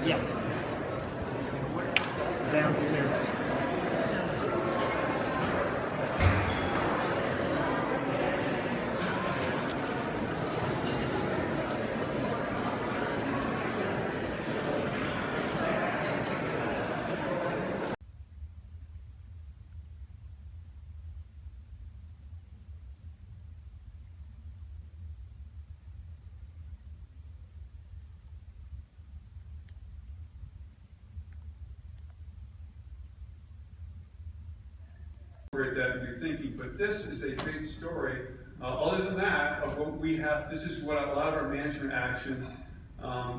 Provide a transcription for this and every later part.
Yeah. Downstairs. That you're thinking, but this is a big story. Other than that, of what we have, this is what a lot of our management action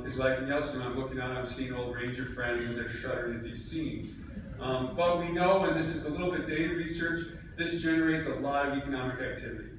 is like in Yellowstone. I'm looking out, I'm seeing old ranger friends, and they're shuddering at these scenes. But we know, and this is a little bit data research, this generates a lot of economic activity.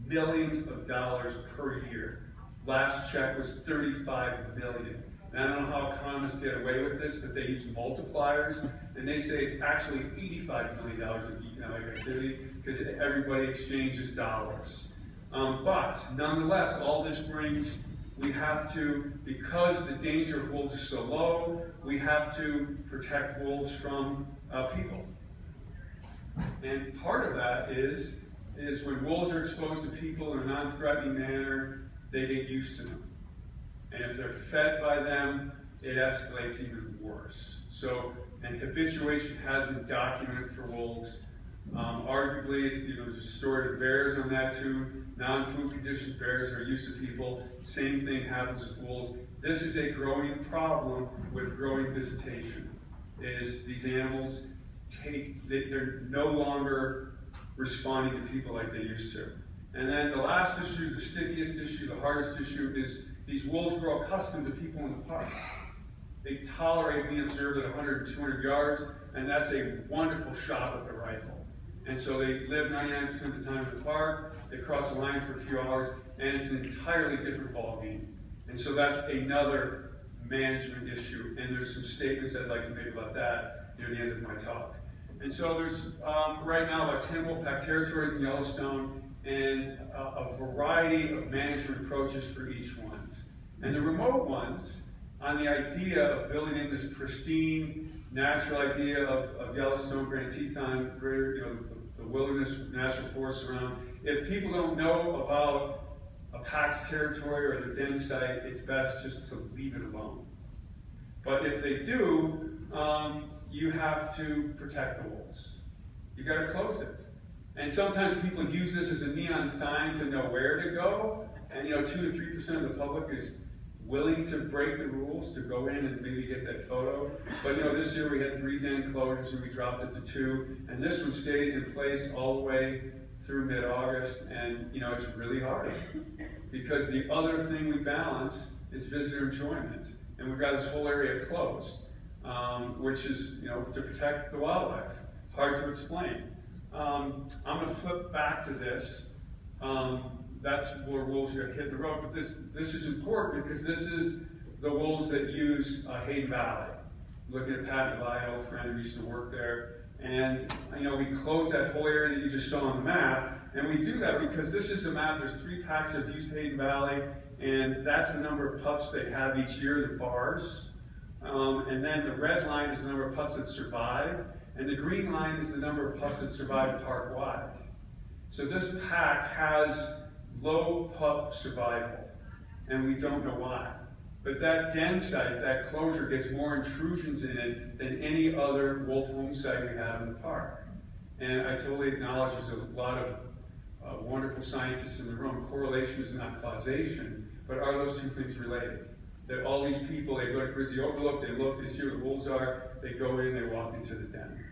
Millions of dollars per year. Last check was $35 million. And I don't know how economists get away with this, but they use multipliers, and they say it's actually $85 million of economic activity because everybody exchanges dollars. But nonetheless, all this brings, we have to, because the danger of wolves is so low, we have to protect wolves from people. And part of that is when wolves are exposed to people in a non-threatening manner, they get used to them. And if they're fed by them, it escalates even worse. So, and habituation has been documented for wolves. Arguably, it's, there's a story of bears on that too. Non-food conditioned bears are used to people. Same thing happens with wolves. This is a growing problem with growing visitation. Is these animals they're no longer responding to people like they used to. And then the last issue, the stickiest issue, the hardest issue is these wolves grow accustomed to people in the park. They tolerate being observed at 100 and 200 yards, and that's a wonderful shot with a rifle. And so they live 99% of the time in the park, they cross the line for a few hours, and it's an entirely different ballgame. And so that's another management issue, and there's some statements I'd like to make about that near the end of my talk. And so there's right now about 10 wolfpack territories in Yellowstone, and a variety of management approaches for each one. And the remote ones, on the idea of building this pristine, natural idea of Yellowstone, Grand Teton, the wilderness, natural forests around. If people don't know about a pack's territory or their den site, it's best just to leave it alone. But if they do, you have to protect the wolves. You got to close it. And sometimes people use this as a neon sign to know where to go. And 2 to 3% of the public is willing to break the rules to go in and maybe get that photo. But this year we had 3 den closures and we dropped it to 2. And this one stayed in place all the way through mid-August. And it's really hard because the other thing we balance is visitor enjoyment. And we've got this whole area closed, which is to protect the wildlife. Hard to explain. I'm going to flip back to this. That's where wolves are hitting the road, but this is important because this is the wolves that use Hayden Valley. Looking at Pat Nevaeh, a friend who used to work there, And we close that whole area that you just saw on the map, and we do that because this is a map. There's 3 packs of East Hayden Valley, and that's the number of pups they have each year, the bars. And then the red line is the number of pups that survive, and the green line is the number of pups that survive park-wide. So this pack has low pup survival, and we don't know why. But that den site, that closure, gets more intrusions in it than any other wolf home site we have in the park. And I totally acknowledge there's a lot of wonderful scientists in the room. Correlation is not causation, but are those two things related? That all these people, they go to Grizzly Overlook, they look, they see where the wolves are, they go in, they walk into the den.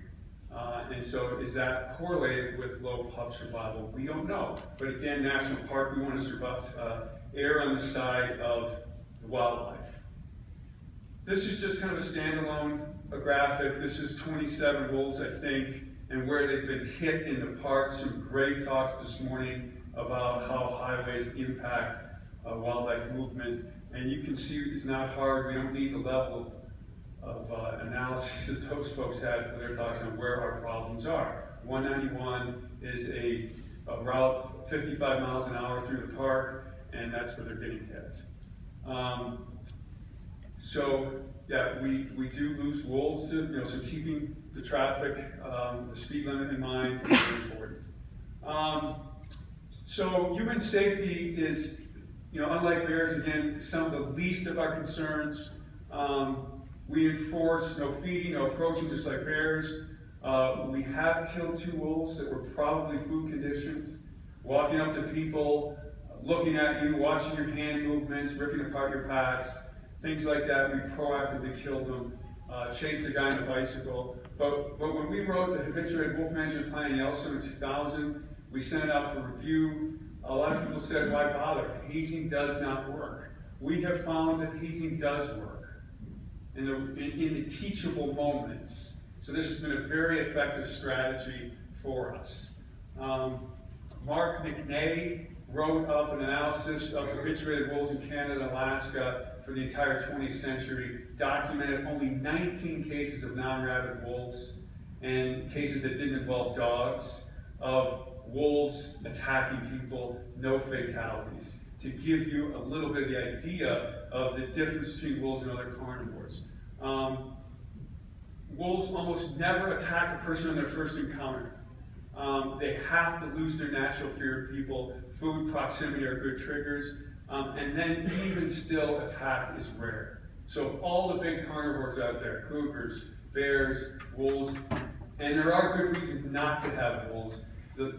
And so is that correlated with low pup survival? We don't know. But again, National Park, we want to err on the side of the wildlife. This is just kind of a standalone graphic. This is 27 wolves, I think, and where they've been hit in the park. Some great talks this morning about how highways impact wildlife movement. And you can see it's not hard. We don't need the level of analysis that those folks had for their talks on where our problems are. 191 is a route 55 miles an hour through the park, and that's where they're getting hit. So yeah, we do lose wolves. So keeping the traffic, the speed limit in mind is very important. So human safety is, unlike bears, again, some of the least of our concerns. We enforce no feeding, no approaching, just like bears. We have killed 2 wolves that were probably food conditioned, walking up to people, looking at you, watching your hand movements, ripping apart your packs, things like that. We proactively killed them, chased the guy on a bicycle. But when we wrote the Habituated Wolf Management Plan in Yellowstone in 2000, we sent it out for review. A lot of people said, why bother? Hazing does not work. We have found that hazing does work in the teachable moments. So this has been a very effective strategy for us. Mark McNay wrote up an analysis of habituated wolves in Canada and Alaska for the entire 20th century, documented only 19 cases of non-rabid wolves and cases that didn't involve dogs, of wolves attacking people, no fatalities, to give you a little bit of the idea of the difference between wolves and other carnivores. Wolves almost never attack a person on their first encounter. They have to lose their natural fear of people. Food, proximity are good triggers. And then even still, attack is rare. So of all the big carnivores out there, cougars, bears, wolves, and there are good reasons not to have wolves, the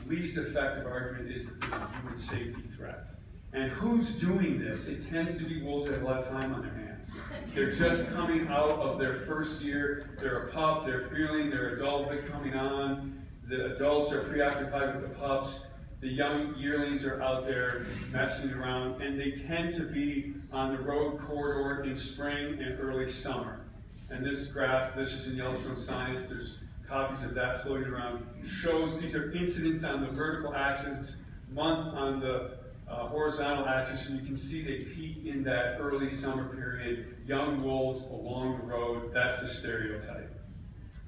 least effective argument is that there's a human safety threat. And who's doing this? It tends to be wolves that have a lot of time on their hands. They're just coming out of their first year. They're a pup, they're feeling their adulthood coming on. The adults are preoccupied with the pups. The young yearlings are out there messing around, and they tend to be on the road corridor in spring and early summer. And this graph, this is in Yellowstone Science, there's copies of that floating around, shows these are incidents on the vertical axis, month on the horizontal axis, and you can see they peak in that early summer period. Young wolves along the road, that's the stereotype.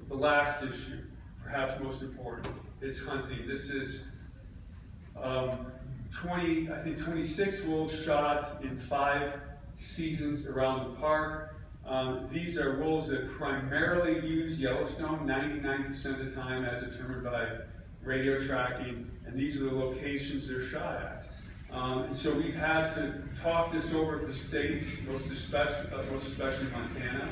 The last issue, perhaps most important, is hunting. This is 26 wolves shot in 5 seasons around the park. These are wolves that primarily use Yellowstone 99% of the time as determined by radio tracking, and these are the locations they're shot at. And so we've had to talk this over with the states, most especially Montana.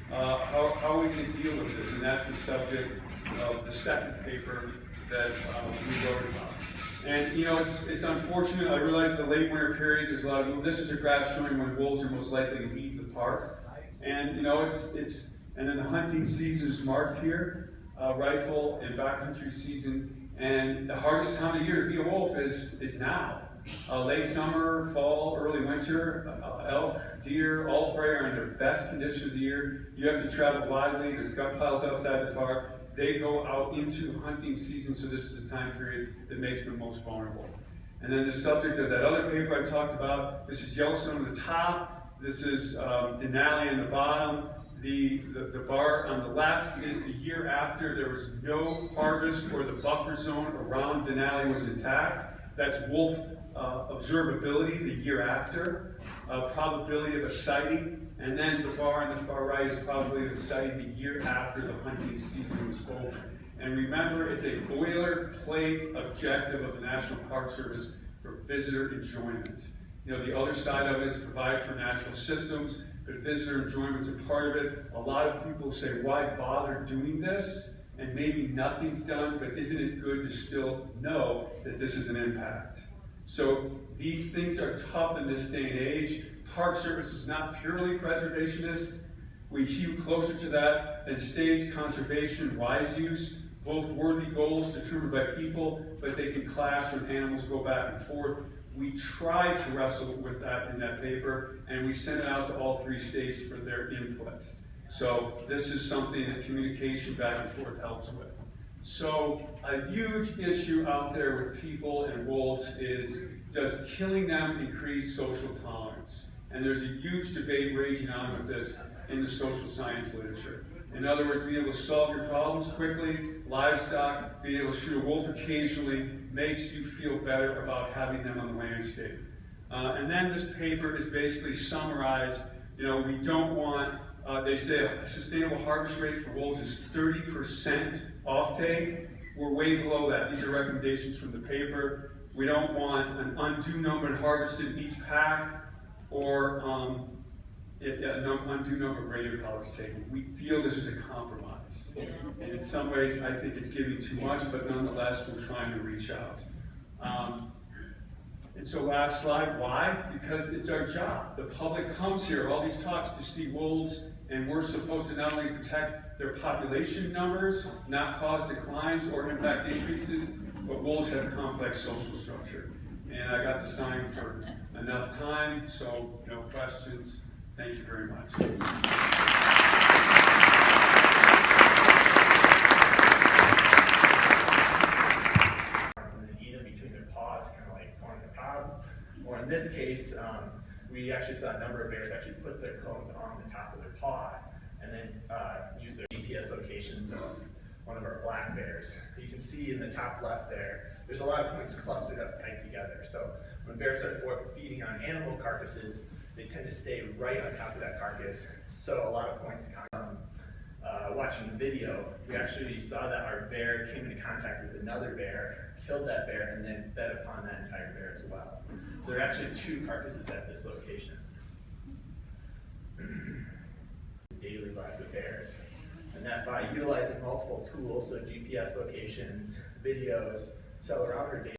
How are we going to deal with this? And that's the subject of the second paper that we wrote about. And it's unfortunate. I realize the late winter period, there's a lot of, this is a graph showing when wolves are most likely to leave the park. And and then the hunting season is marked here, rifle and backcountry season. And the hardest time of year to be a wolf is now. Late summer, fall, early winter, elk, deer, all prey are in their best condition of the year. You have to travel widely. There's gut piles outside the park. They go out into hunting season, so this is a time period that makes them most vulnerable. And then the subject of that other paper I talked about, this is Yellowstone at the top. This is Denali on the bottom. The bar on the left is the year after there was no harvest or the buffer zone around Denali was intact. That's wolf observability the year after, probability of a sighting, and then the bar on the far right is probability of a sighting the year after the hunting season was over. And remember, it's a boilerplate objective of the National Park Service for visitor enjoyment. You know, the other side of it is provide for natural systems, but visitor enjoyment's a part of it. A lot of people say, why bother doing this? And maybe nothing's done, but isn't it good to still know that this is an impact? So these things are tough in this day and age. Park Service is not purely preservationist. We hew closer to that than states, conservation, and wise use, both worthy goals determined by people, but they can clash when animals go back and forth. We tried to wrestle with that in that paper, and we sent it out to all 3 states for their input. So this is something that communication back and forth helps with. So a huge issue out there with people and wolves is, does killing them increase social tolerance? And there's a huge debate raging on with this in the social science literature. In other words, being able to solve your problems quickly, livestock, being able to shoot a wolf occasionally makes you feel better about having them on the landscape. And then this paper is basically summarized. You know, we don't want, they say a sustainable harvest rate for wolves is 30% offtake. We're way below that. These are recommendations from the paper. We don't want an undue number harvested in each pack, or undue number of radio collars taken. We feel this is a compromise. And in some ways, I think it's giving too much, but nonetheless, we're trying to reach out. And so last slide, why? Because it's our job. The public comes here, all these talks, to see wolves, and we're supposed to not only protect their population numbers, not cause declines or impact increases, but wolves have a complex social structure. And I got the sign for enough time, so no questions. Thank you very much. Eat them between their paws, kind of like on the cob. Or in this case, we actually saw a number of bears actually put their cones on the top of their paw and then use their GPS locations of one of our black bears. You can see in the top left there's a lot of points clustered up tight together. So when bears are feeding on animal carcasses, they tend to stay right on top of that carcass. So a lot of points come. Watching the video, we actually saw that our bear came into contact with another bear, killed that bear, and then fed upon that entire bear as well. So there are actually 2 carcasses at this location. Daily lives of bears. And that by utilizing multiple tools, so GPS locations, videos, accelerometer data,